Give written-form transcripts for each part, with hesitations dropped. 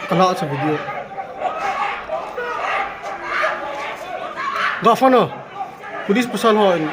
Kena sa video. Gak mana? Pudis pasal ho ini.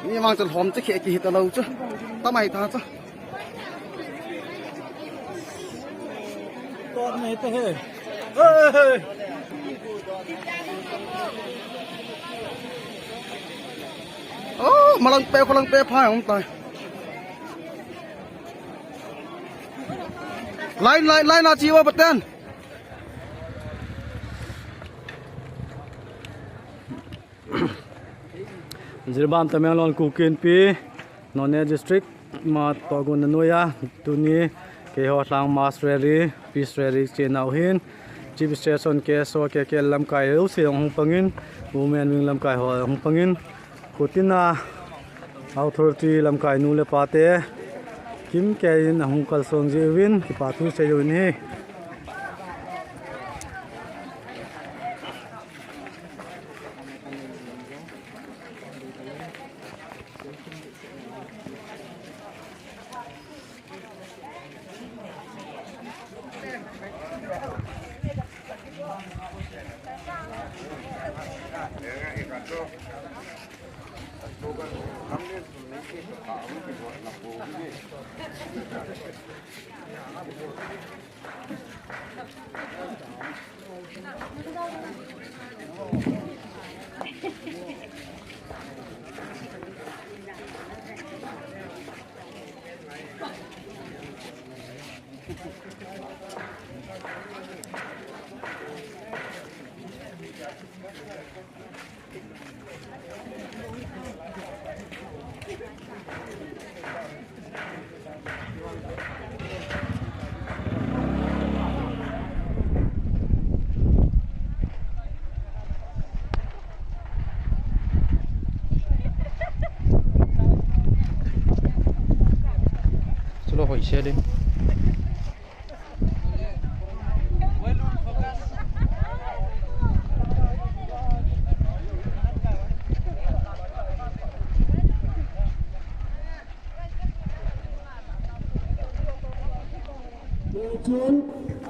Ini mang chân hòm chắc kì hít lâu chứ, ta mày ta chứ. Con này thế hề, mà lần pe phai không tài. Lai na chiwa beten. Zirbam Tamelon Kangpokpi None District ma togun noya Tuni ke ho tlang mas rally peace rally chenau hin chief station ke so ke lam kai u se hong pangin women wing lam kai ho hong pangin kutina authority lam kai nu le pate kim ke in hong kal song ji win ki patu se yo ni hỏi xe đi.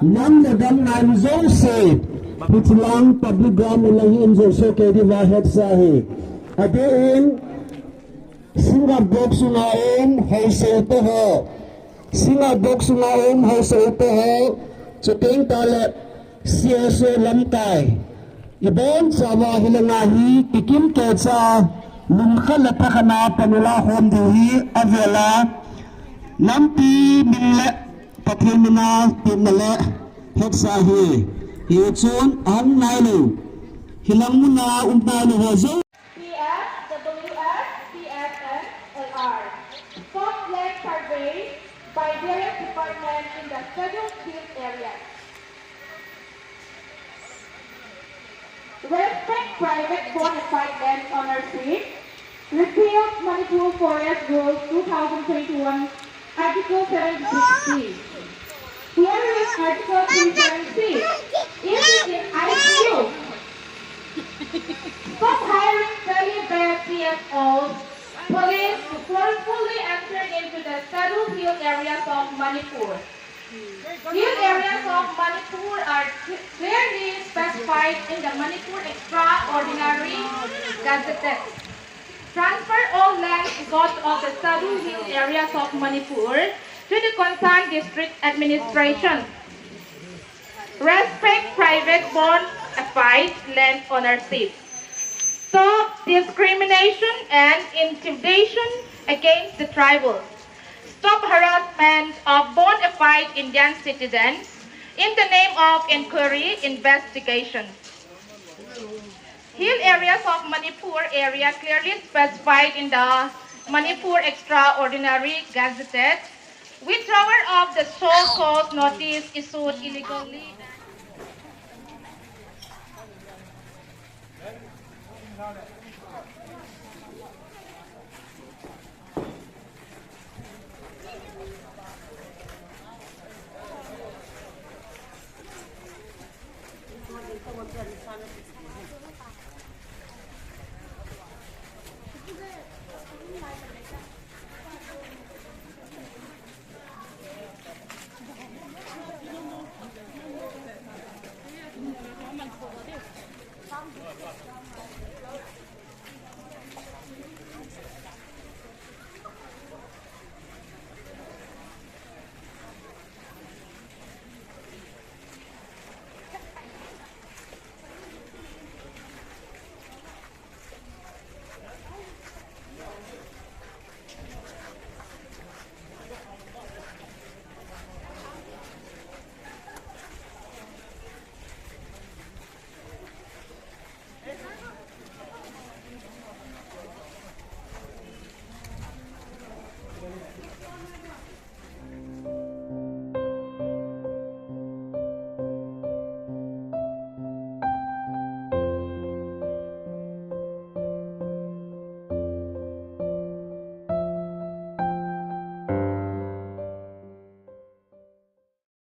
Nam na gam nan zo se pitlang public gam lang in zo so ke di wahet sahi ade singa box na ho se to ho singa box na ho se to ho chuteng tale sia so lam kai Ibon sa wahilangahi ikim ketsa lumkhala takana panula homduhi avela lampi mille pathimna timale hetsahi hichun ang nailu hilang muna umpano hozo PF, WF, PF, and LR. Some land survey by various departments in the scheduled field area. Respect private bona fide land ownership. Repeal Manipur Forest Rules 2021, Article 76C. Here is Article 370C. It is in IQ. Stop hiring fairly bad CSOs, police to forcefully enter into the scheduled field areas of Manipur. Field areas of Manipur are clearly specified in the Manipur Extraordinary Gazette. Transfer all land got of the scheduled field areas of Manipur to the concerned district administration. Respect private bona fide land ownership. Stop discrimination and intimidation against the tribals. Stop harassment of bona fide Indian citizens in the name of inquiry investigation. Hill areas of Manipur area clearly specified in the Manipur Extraordinary Gazette. Withdrawal of the so-called notice issued illegally.